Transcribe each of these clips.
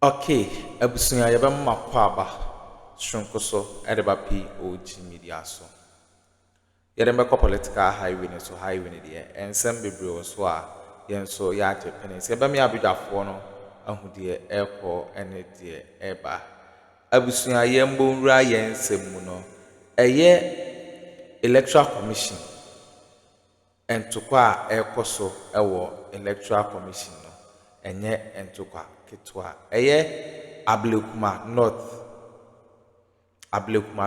Okay, abusunya yɛbɛma kɔ aba soronko so ɛde ba POG Media so. Yɛde mbɛkɔ political highway ne so highway ne deɛ ɛnsɛm bebree wɔ so a yɛn nso yɛagye pene. Sɛ yɛbɛma abidwafoɔ no ahu deɛ ɛrekɔ ɛne deɛ ɛreba. Abusunya yɛn mbɔ nwura yɛn nsɛm mu no ɛyɛ Electoral Commission ntokwa a ɛrekɔ so ɛwɔ Electoral Commission no ɛnyɛ ntokwa ketewa ɛyɛ Ablekuma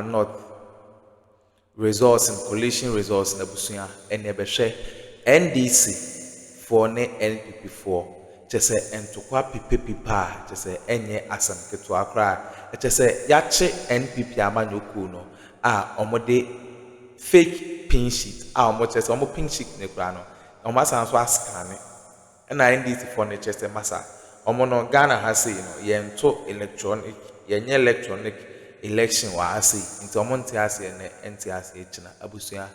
North results and coalition results na busunya ɛne ɛbɛhwɛ NDC for ne NPP for kyerɛ sɛ ntokwa pipa a kyerɛ sɛ ɛnyɛ asɛm ketewa koraa kyerɛ sɛ yɛakye NPP amanyɔkuo no a ɔmode fake pin sheet a ɔmo kyerɛ sɛ ɔmo pin sheet ne koraa no ɔmo asan so askane ɛna NDC for ne kyerɛ sɛ masa ɔmo no Ghana ha sei no yɛnto electronic election wɔ ha sei nti ɔmo nte aseɛ ne nte aseɛ kyina abusua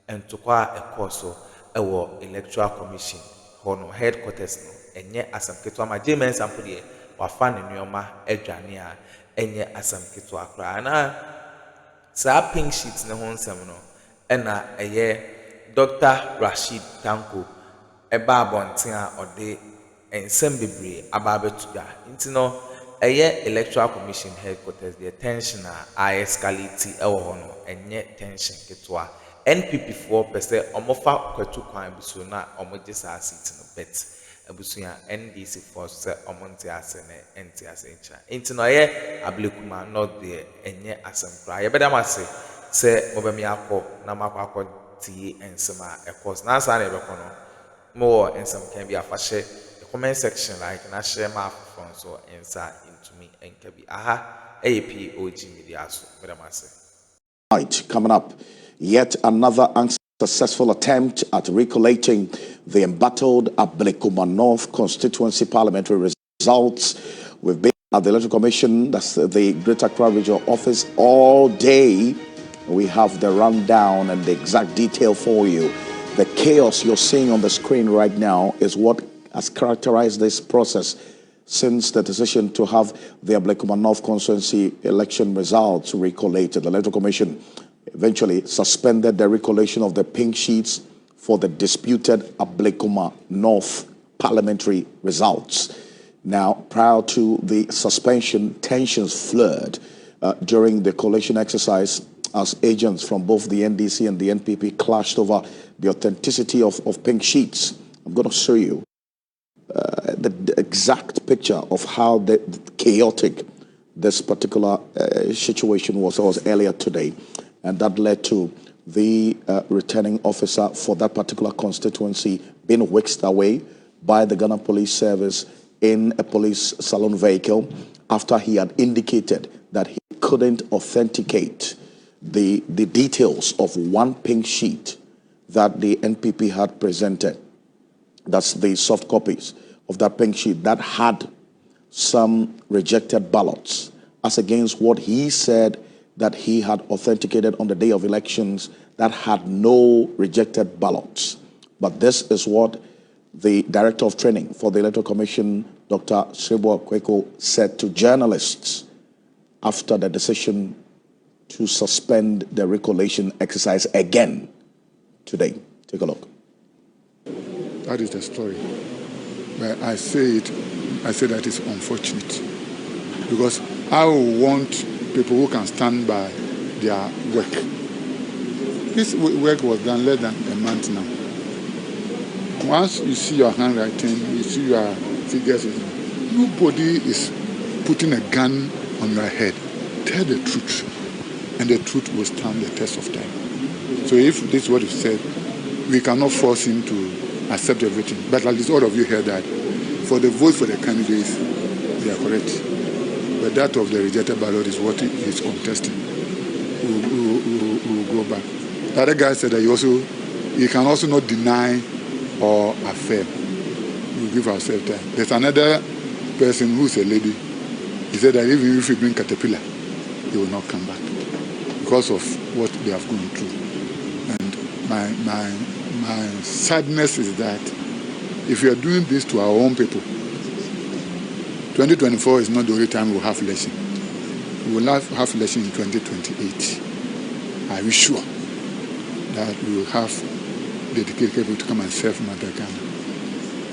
ntokwa a ɛkɔɔ so ɛwɔ Electoral Commission hɔ no headquarters no ɛnyɛ asɛm ketewa ma James Sampo deɛ wafa ne nneɛma adwane a ɛnyɛ asɛm ketewa koraa na saa pink sheet ne ho nsɛm no ɛna ɛyɛ Dr. Rashid Tanko ɛba abɔnten a ɔde nsɛm bebree aba abɛto dwa nti no ɛyɛ Electoral Commission headquarters deɛ tension a escalate ɛwɔ hɔ no ɛnyɛ tension ketewa NPP foɔ pɛ sɛ ɔmofa kwatu kwan bi so na ɔmogye saa seat no bet abusua NDC foɔ sɛ ɔmo nte ase ne nte ase nkyɛn nti no ɛyɛ Ablekuma not deɛ ɛnyɛ asɛm koraa yɛbɛda mo ase sɛ mobɛmi akɔ na makɔ tie nsɛm a ɛkɔ na saa na yɛbɛkɔ no mo nsɛm kan bi afahyɛ comment section like na share my phone so inside into me and kabi aha POG Media so right, coming up, yet another unsuccessful attempt at recollating the embattled Ablekuma North constituency parliamentary results. We've been at the Electoral Commission, that's the Greater Accra Regional Office, all day. We have the rundown and the exact detail for you. The chaos you're seeing on the screen right now is what has characterized this process since the decision to have the Ablekuma North constituency election results recollated. The Electoral Commission eventually suspended the recollation of the pink sheets for the disputed Ablekuma North parliamentary results. Now, prior to the suspension, tensions flared during the collation exercise as agents from both the NDC and the NPP clashed over the authenticity of pink sheets. I'm going to show you the exact picture of how chaotic this particular situation was earlier today, and that led to the returning officer for that particular constituency being whisked away by the Ghana Police Service in a police saloon vehicle after he had indicated that he couldn't authenticate the details of one pink sheet that the NPP had presented. That's the soft copies of that pink sheet that had some rejected ballots as against what he said that he had authenticated on the day of elections that had no rejected ballots. But this is what the Director of Training for the Electoral Commission, Dr. Cřǔshěs, said to journalists after the decision to suspend the recollation exercise again today. Take a look. That is the story. But I say that it's unfortunate because I want people who can stand by their work. This work was done less than a month now. Once you see your handwriting, you see your figures, nobody is putting a gun on your head. Tell the truth, and the truth will stand the test of time. So if this is what you said, we cannot force him to accept everything. But at least all of you heard that. For the vote for the candidates, they are correct. But that of the rejected ballot is what he is contesting. We will go back. The other guy said that he can also not deny or affirm. We will give ourselves time. There's another person who's a lady. He said that even if we bring Caterpillar, he will not come back because of what they have gone through. And my sadness is that if we are doing this to our own people, 2024 is not the only time we'll have election. We will have election in 2028. Are we sure that we will have dedicated people to come and serve Madagascar?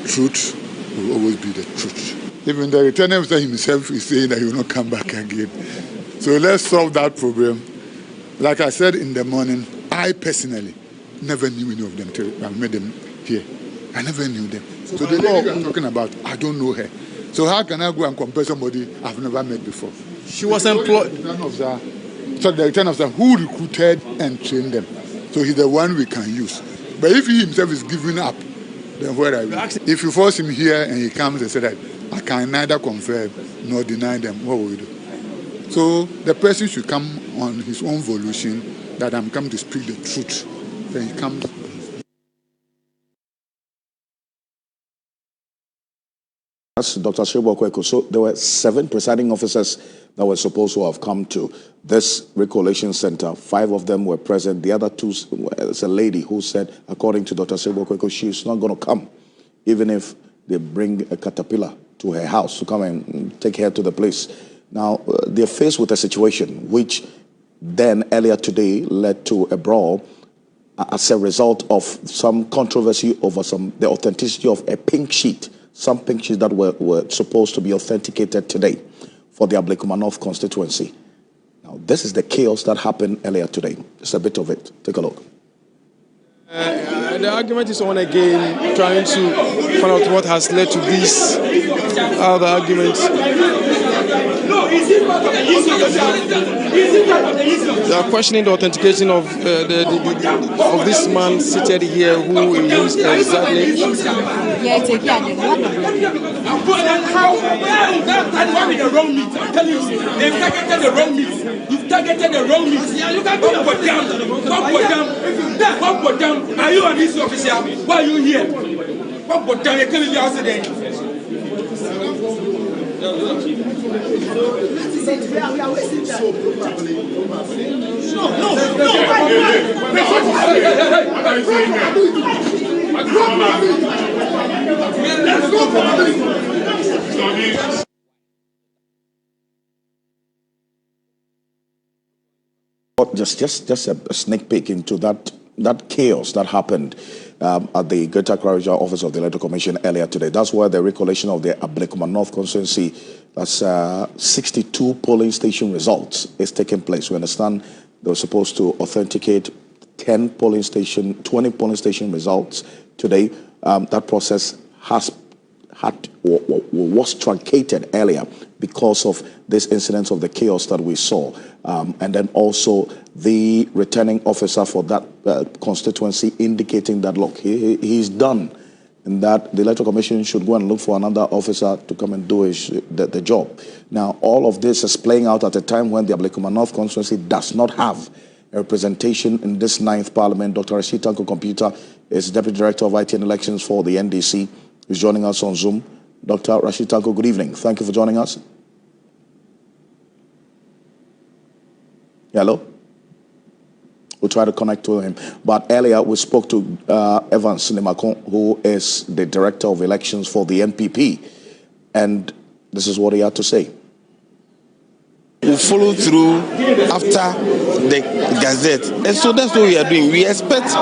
Truth will always be the truth. Even the returning officer himself is saying that he will not come back again. So let's solve that problem. Like I said in the morning, I personally never knew any of them till I met them here. I never knew them. So the lady I'm talking about, I don't know her. So how can I go and compare somebody I've never met before? She was employed. So the return officer who recruited and trained them. So he's the one we can use. But if he himself is giving up, then where are we? If you force him here and he comes and says that I can neither confirm nor deny them, what will we do? So the person should come on his own volition that I'm coming to speak the truth. Then he comes. That's Dr. Shebo. So there were 7 presiding officers that were supposed to have come to this recollection center. 5 of them were present. The other 2, there's a lady who said, according to Dr. Shebo, she's not going to come, even if they bring a caterpillar to her house to come and take her to the place. Now, they're faced with a situation which then earlier today led to a brawl as a result of some controversy over the authenticity of a pink sheet. Some pink sheets that were supposed to be authenticated today for the Ablekuma North constituency. Now, this is the chaos that happened earlier today. Just a bit of it. Take a look. The argument is on again, trying to find out what has led to this other arguments. They are questioning the authentication of of this man seated here, who is exactly. They've targeted the wrong meat. You've targeted the wrong meat. You can't go for down. Are you an issue officer? Why are you here? What for down? You can't be outside there. Just a sneak peek into that chaos that happened at the Greater Accra Regional Office of the Electoral Commission earlier today. That's where the recollection of the Ablekuma North constituency, that's 62 polling station results, is taking place. We understand they were supposed to authenticate 20 polling station results today. That process was truncated earlier because of this incident of the chaos that we saw. And then also the returning officer for that constituency indicating that, look, he's done, and that the Electoral Commission should go and look for another officer to come and do the job. Now, all of this is playing out at a time when the Ablekuma North constituency does not have a representation in this 9th Parliament. Dr. Rashid Tanko Computer is Deputy Director of IT and Elections for the NDC. He's joining us on Zoom. Dr. Rashid Tanko, good evening. Thank you for joining us. Hello? We'll try to connect to him. But earlier we spoke to Evans Nimakon, who is the Director of Elections for the NPP. And this is what he had to say. We follow through after the Gazette. And so that's what we are doing. We expect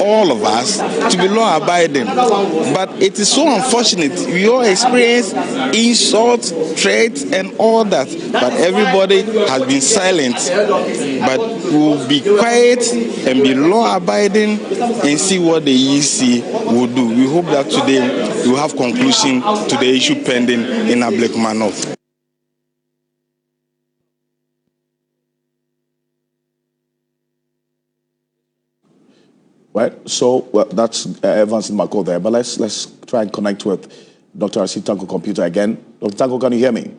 all of us to be law-abiding. But it is so unfortunate. We all experience insults, threats, and all that. But everybody has been silent. But we will be quiet and be law-abiding and see what the EC will do. We hope that today we will have conclusion to the issue pending in Ablekuma North. Right, so that's Evans Mako there, but let's try and connect with Dr. Rashid Tanko Computer again. Dr. Tanko, can you hear me?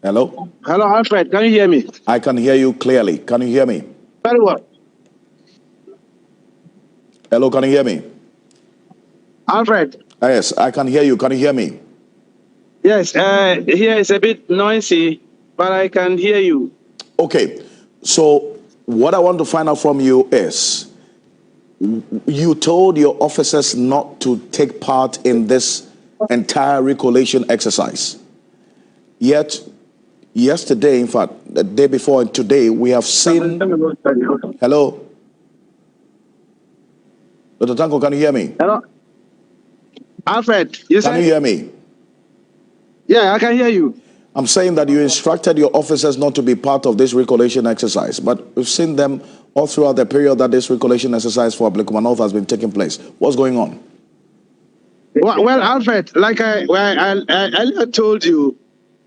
Hello? Hello, Alfred, can you hear me? I can hear you clearly. Can you hear me? Very well. Hello, can you hear me? Alfred? Yes, I can hear you. Can you hear me? Yes, here is a bit noisy, but I can hear you. Okay, so what I want to find out from you is, you told your officers not to take part in this entire recollation exercise. Yet, yesterday, in fact, the day before and today, we have seen... Hello? Dr. Tanko, can you hear me? Hello? Alfred, Can you hear me? Yeah, I can hear you. I'm saying that you instructed your officers not to be part of this recollation exercise, but we've seen them all throughout the period that this recollation exercise for Ablekuma North has been taking place. What's going on? Well, Alfred, like I earlier told you,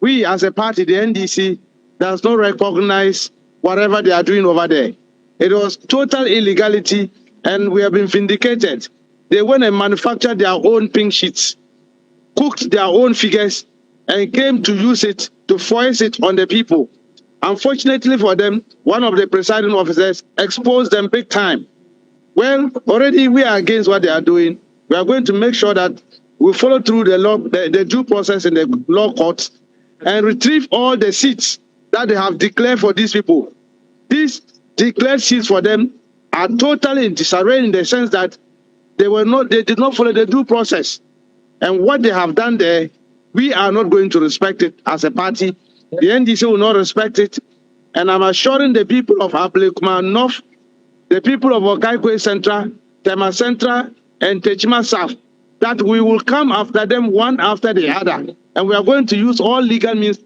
we as a party, the NDC, does not recognize whatever they are doing over there. It was total illegality, and we have been vindicated. They went and manufactured their own pink sheets, cooked their own figures, and came to use it to force it on the people. Unfortunately for them, one of the presiding officers exposed them big time. Well, already we are against what they are doing. We are going to make sure that we follow through the law, the due process in the law courts, and retrieve all the seats that they have declared for these people. These declared seats for them are totally in disarray in the sense that they did not follow the due process. And what they have done there, we are not going to respect it as a party. The NDC will not respect it. And I'm assuring the people of Ablekuma North, the people of Okaikwe Central, Tema Central, and Techima South, that we will come after them one after the other. And we are going to use all legal means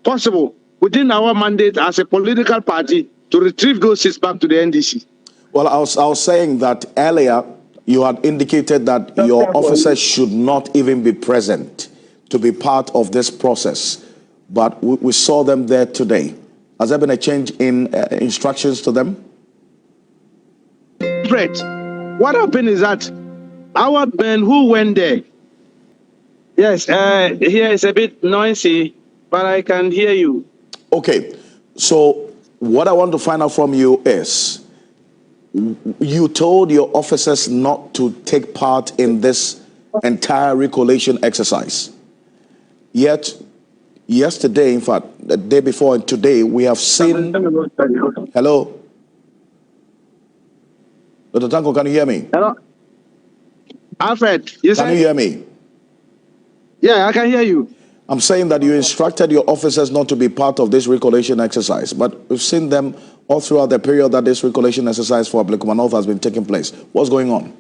possible within our mandate as a political party to retrieve those seats back to the NDC. Well, I was saying that earlier you had indicated that your officers should not even be present to be part of this process, but we saw them there today. Has there been a change in instructions to them? Fred, what happened is that our men who went there, yes, here is a bit noisy, but I can hear you. Okay, so what I want to find out from you is, you told your officers not to take part in this entire recollation exercise. Yet, yesterday, in fact, the day before and today, we have seen... Hello? Dr. Tanko, can you hear me? Hello? Alfred, can you hear me? Yeah, I can hear you. I'm saying that you instructed your officers not to be part of this recollation exercise, but we've seen them all throughout the period that this recollation exercise for Ablekuma North has been taking place. What's going on?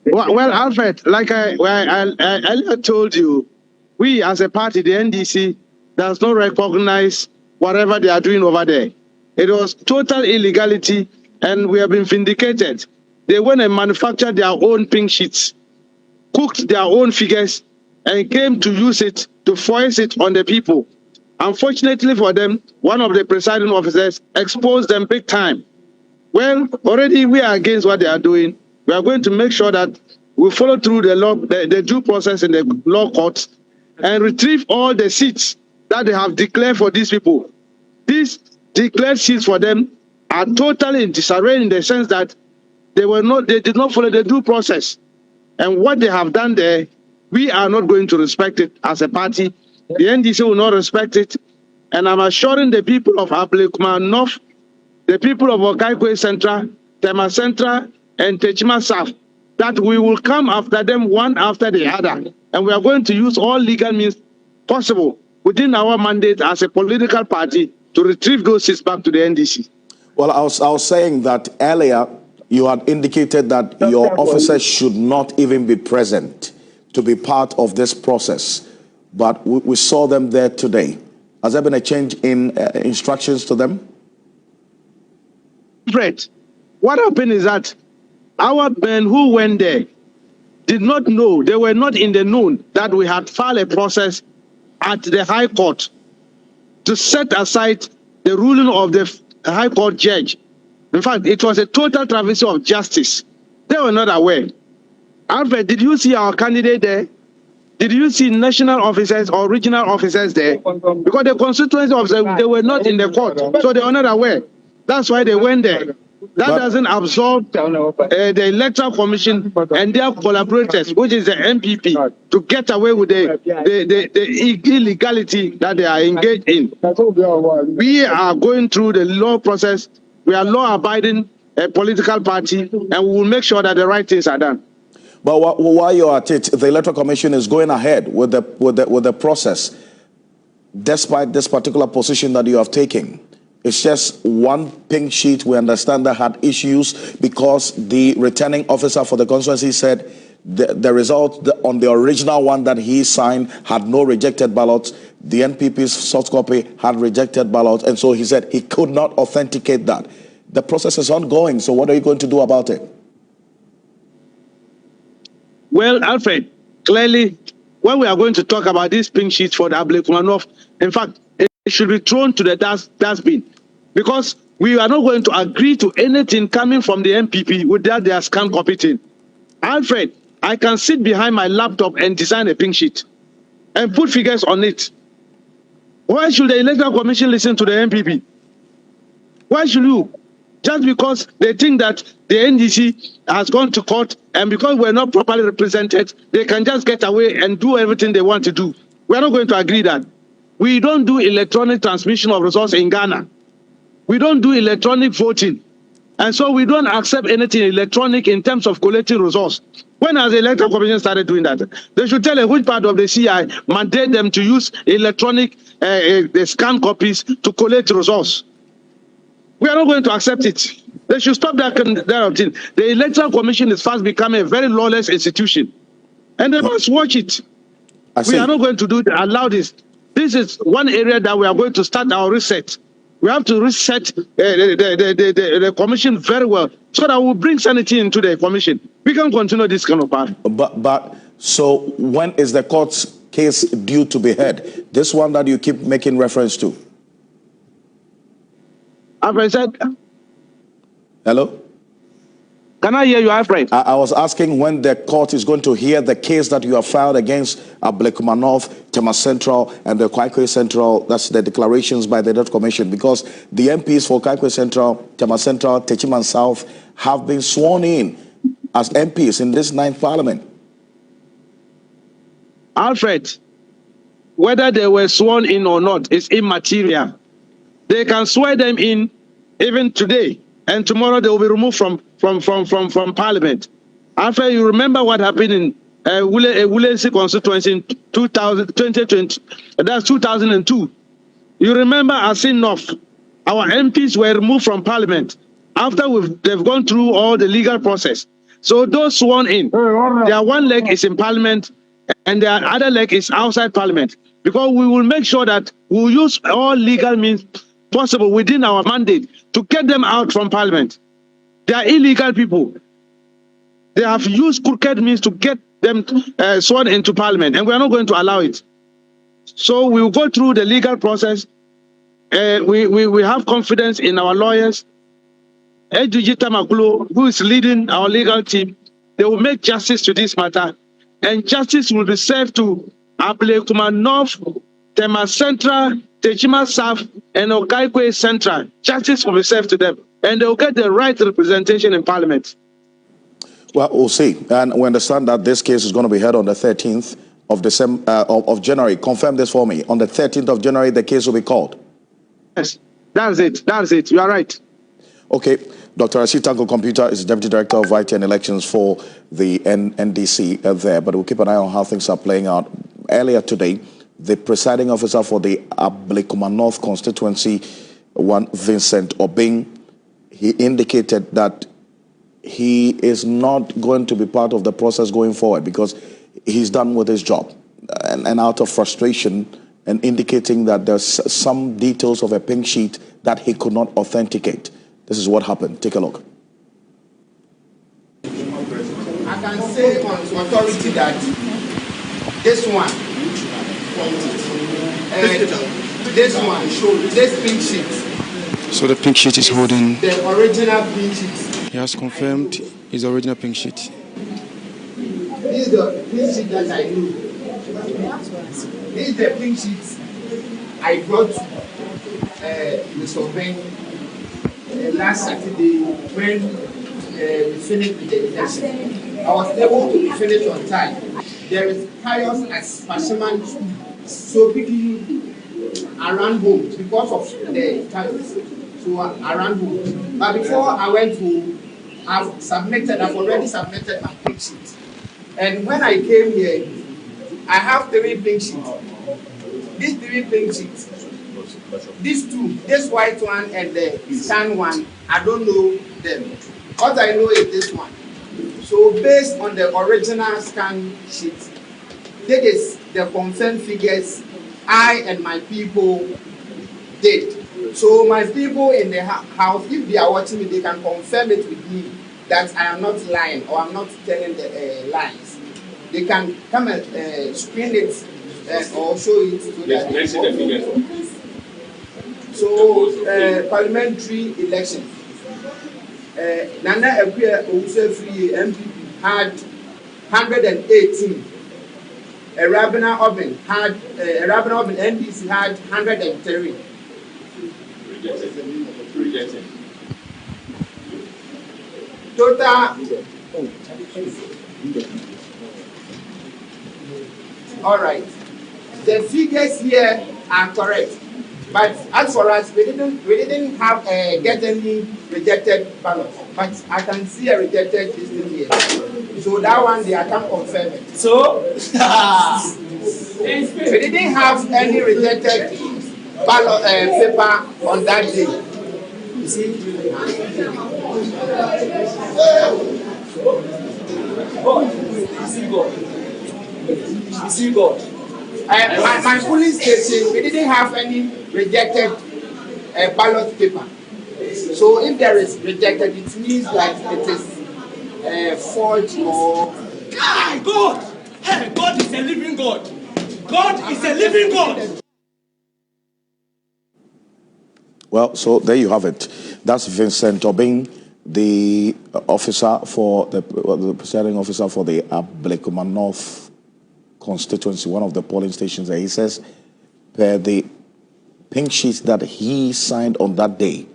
Well, Alfred, like I earlier told you, we as a party, the NDC, does not recognize whatever they are doing over there. It was total illegality, and we have been vindicated. They went and manufactured their own pink sheets, cooked their own figures, and came to use it to force it on the people. Unfortunately for them, one of the presiding officers exposed them big time. Well, already we are against what they are doing. We are going to make sure that we follow through the law, the due process in the law courts, and retrieve all the seats that they have declared for these people. These declared seats for them are totally in disarray in the sense that they did not follow the due process. And what they have done there, we are not going to respect it as a party. The NDC will not respect it. And I'm assuring the people of Ablekuma North, the people of Okaikwe Central, Tema Central, and Techima South, that we will come after them one after the other. And we are going to use all legal means possible within our mandate as a political party to retrieve those seats back to the NDC. Well, I was saying that earlier you had indicated that your officers should not even be present to be part of this process, but we saw them there today. Has there been a change in instructions to them? Fred, what happened is that our men who went there did not know, they were not in the known that we had filed a process at the High Court to set aside the ruling of the High Court judge. In fact, it was a total travesty of justice. They were not aware. Alfred, did you see our candidate there? Did you see national officers or regional officers there? Because the constituency officers, they were not in the court, so they were not aware. That's why they went there. That doesn't absolve the Electoral Commission and their collaborators, which is the NPP, to get away with the illegality that they are engaged in. We are going through the law process. We are law-abiding political party, and we will make sure that the right things are done. But while you're at it, the Electoral Commission is going ahead with the process, despite this particular position that you have taken. It's just one pink sheet we understand that had issues because the returning officer for the constituency said the result on the original one that he signed had no rejected ballots. The NPP's soft copy had rejected ballots, and so he said he could not authenticate that. The process is ongoing, so what are you going to do about it? Well, Alfred, clearly, when we are going to talk about this pink sheet for the Ablekuma North, in fact, it should be thrown to the dustbin, because we are not going to agree to anything coming from the NPP without their scan copy thing. Alfred, I can sit behind my laptop and design a pink sheet and put figures on it. Why should the Electoral Commission listen to the NPP? Why should you? Just because they think that the NDC has gone to court and because we're not properly represented, they can just get away and do everything they want to do. We're not going to agree that. We don't do electronic transmission of resources in Ghana. We don't do electronic voting. And so we don't accept anything electronic in terms of collecting resource. When has the Electoral Commission started doing that? They should tell us which part of the CI mandate them to use electronic scan copies to collect resource. We are not going to accept it. They should stop that routine. The Electoral Commission is fast becoming a very lawless institution. And they must watch it. We are not going to allow this. This is one area that we are going to start our reset. We have to reset the commission very well so that we'll bring sanity into the commission. We can continue this kind of path. But so when is the court's case due to be heard? This one that you keep making reference to? Alfred said. Hello? Can I hear you, Alfred? I was asking when the court is going to hear the case that you have filed against Ablekuma North, Tema Central, and the Kwaikwe Central. That's the declarations by the Electoral Commission, because the MPs for Kwaikwe Central, Tema Central, Techiman South have been sworn in as MPs in this 9th Parliament. Alfred, whether they were sworn in or not is immaterial. They can swear them in even today, and tomorrow they will be removed from Parliament. After you remember what happened in Wulensi constituency in 2020, that's 2002. You remember Asin North, our MPs were removed from Parliament after they've gone through all the legal process. So those sworn in, their one leg is in Parliament and their other leg is outside Parliament, because we will make sure that we'll use all legal means possible within our mandate to get them out from Parliament. They are illegal people. They have used crooked means to get them sworn into Parliament, and we are not going to allow it. So we will go through the legal process. We have confidence in our lawyers. Ejujita Makulo, who is leading our legal team, they will make justice to this matter, and justice will be served to Ablekuma North, Tema Central, Techima South, and Okaikwe Central. Justice will be served to them, and they will get the right representation in Parliament. Well, we'll see. And we understand that this case is going to be heard on the 13th of January. Confirm this for me. On the 13th of January, the case will be called. Yes, that's it. That's it. You are right. Okay. Dr. Rashid Tanko Computer is Deputy Director of IT and Elections for the NDC there, but we'll keep an eye on how things are playing out. Earlier today, the presiding officer for the Ablekuma North constituency, one Vincent Obing, he indicated that he is not going to be part of the process going forward because he's done with his job, and out of frustration, and indicating that there's some details of a pink sheet that he could not authenticate. This is what happened. Take a look. I can say on authority that this one, this pink sheet. So the pink sheet is holding. The original pink sheet. He has confirmed his original pink sheet. This is the pink sheet that I do. This is the pink sheet I brought to Mr. Ben last Saturday when we finished with the election. I was able to finish on time. There is chaos at Pashaman School, so people around home because of the chaos. So around home. But before I went home, I've already submitted my pink sheet. And when I came here, I have 3 pink sheets. These 3 pink sheets, these 2, this white one and the scan one, I don't know them. All I know is this one. So based on the original scan sheet, this is the confirmed figures I and my people did. So my people in the house, if they are watching me, they can confirm it with me that I am not lying or I'm not telling the lies. They can come and screen it or show it to the So parliamentary elections. Nana Akuffo Owusu-Free NPP had 118. Rabina Oben NDC had 103. Rejected. Total. All right. The figures here are correct, but as for us, we didn't have get any rejected ballot. But I can see a rejected listing here. So that one they can't confirm it. So we didn't have any rejected ballot paper on that day. You see? You see God. My police station, we didn't have any rejected ballot paper. So if there is rejected, it means that it is forged or... God! God is a living God. God is a living God. Well, so there you have it. That's Vincent Obeng, the officer for the presiding officer for the Ablekuma North constituency, one of the polling stations there. He says, per the pink sheets that he signed on that day,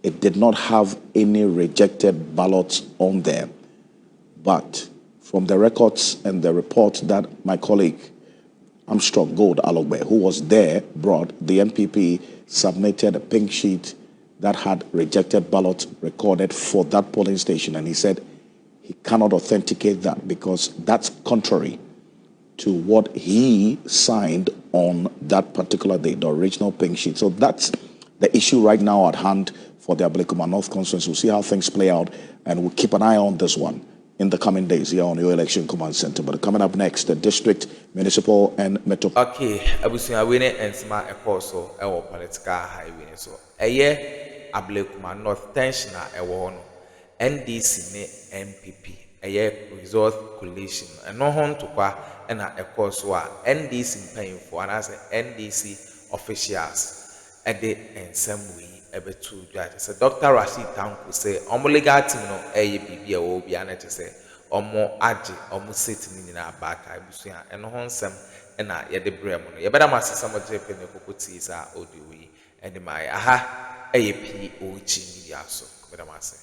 it did not have any rejected ballots on there. But from the records and the report that my colleague Armstrong Gold Alogbe, who was there, brought, the NPP submitted a pink sheet that had rejected ballots recorded for that polling station. And he said he cannot authenticate that because that's contrary to what he signed on that particular day, the original pink sheet. So that's the issue right now at hand for the Ablekuma North constituency. We'll see how things play out, and we'll keep an eye on this one in the coming days here on your election command center. But coming up next, the district, municipal, and metropolitan. Okay, Abusia winning and smart so our political highway. So a year Ablekuma North tension a one NDC ne NPP a year result coalition and no home to qua and a course wa NDC paying for and as NDC officials a day and some way. Two judges. So Dr. Rashid Tanku say, legal team no ABB will be an say, more aji, sitting in our back. I was and honsome and I yet the bremon. You better master some of Japan Cocotis are ODW and my aha APOG Media. So, better master.